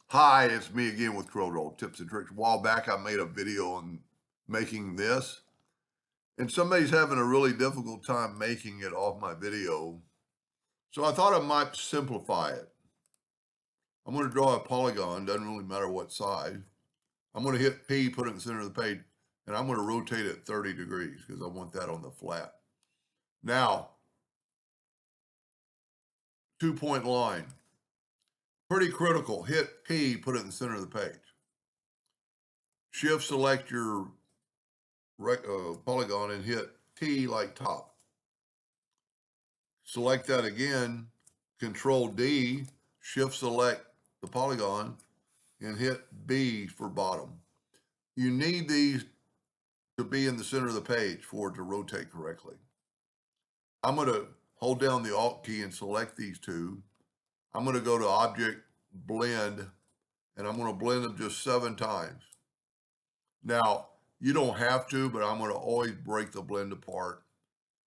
Hi, it's me again with Corel tips and tricks. A while back, I made a video on making this, and somebody's having a really difficult time making it off my video. So I thought I might simplify it. I'm going to draw a polygon, doesn't really matter what size. I'm going to hit P, put it in the center of the page, and I'm going to rotate it 30 degrees because I want that on the flat. Now, 2-point line, pretty critical. Hit P, put it in the center of the page. Shift select your polygon and hit T like top. Select that again, Control D, Shift select the polygon, and hit B for bottom. You need these to be in the center of the page for it to rotate correctly. I'm going to hold down the Alt key and select these two. I'm going to go to Object, Blend, and I'm going to blend them just 7 times. Now, you don't have to, but I'm going to always break the blend apart.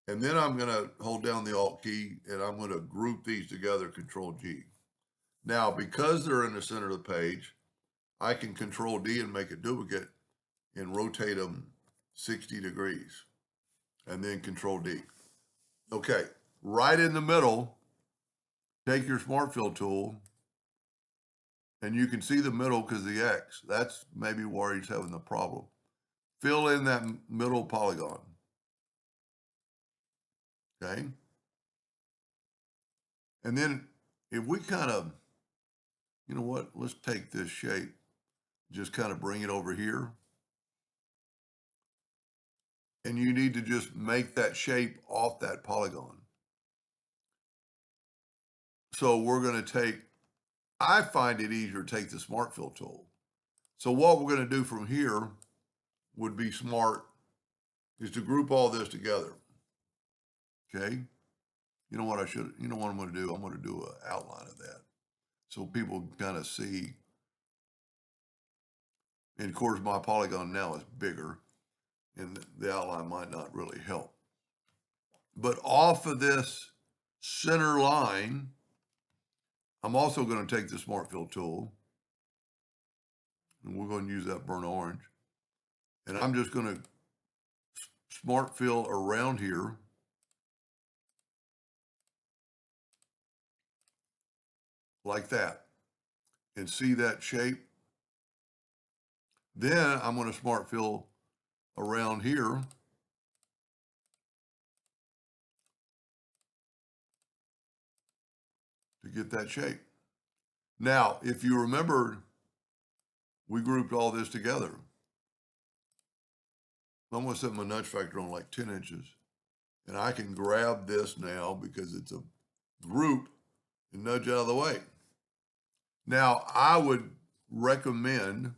And then I'm going to hold down the Alt key and I'm going to group these together, Control G. Now, because they're in the center of the page, I can Control D and make a duplicate and rotate them 60 degrees and then Control D. Okay, right in the middle, take your Smart Fill tool and you can see the middle because the X. That's maybe where he's having the problem. Fill in that middle polygon. Okay. And then if we kind of, you know what, let's take this shape, just kind of bring it over here. And you need to just make that shape off that polygon. So we're going to take, I find it easier to take the Smart Fill tool. So what we're going to do from here would be smart is to group all this together. Okay. You know what I'm going to do? I'm going to do an outline of that so people can kind of see. And of course, my polygon now is bigger and the outline might not really help. But off of this center line, I'm also going to take the Smart Fill tool and we're going to use that burnt orange. And I'm just going to Smart Fill around here. Like that. And see that shape? Then I'm going to Smart Fill around here. To get that shape. Now, if you remember, we grouped all this together. I'm going to set my nudge factor on like 10 inches. And I can grab this now because it's a group and nudge out of the way. Now, I would recommend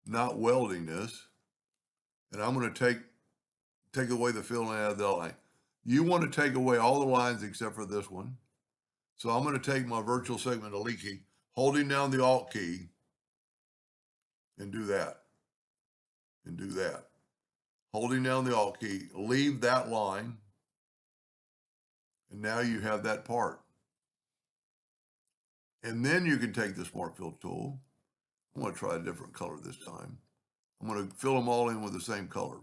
not welding this. And I'm going to take away the filling out of the line. You want to take away all the lines except for this one. So I'm going to take my virtual segment delete key, holding down the Alt key, and do that. And do that. Holding down the Alt key, leave that line, and now you have that part. And then you can take the Smart Fill tool. I'm going to try a different color this time. I'm going to fill them all in with the same color.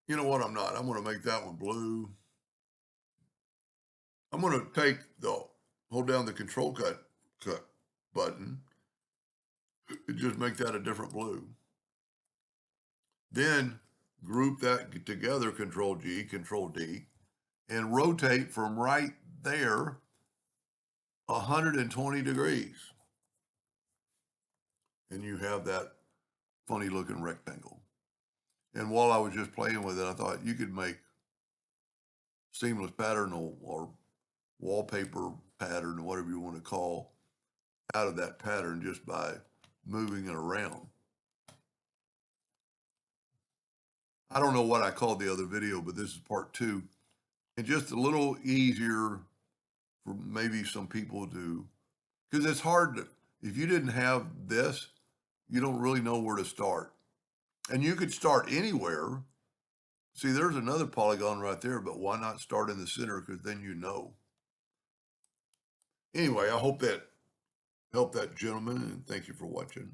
You know what? I'm not. I'm going to make that one blue. I'm going to hold down the Control cut button and just make that a different blue. Then group that together, Control G, Control D, and rotate from right there 120 degrees. And you have that funny looking rectangle. And while I was just playing with it, I thought you could make seamless pattern or wallpaper pattern, or whatever you want to call, out of that pattern just by moving it around. I don't know what I called the other video, but this is part 2. And just a little easier for maybe some people to, because it's hard to, if you didn't have this, you don't really know where to start. And you could start anywhere. See, there's another polygon right there, but why not start in the center? Because then you know. Anyway, I hope that helped that gentleman, and thank you for watching.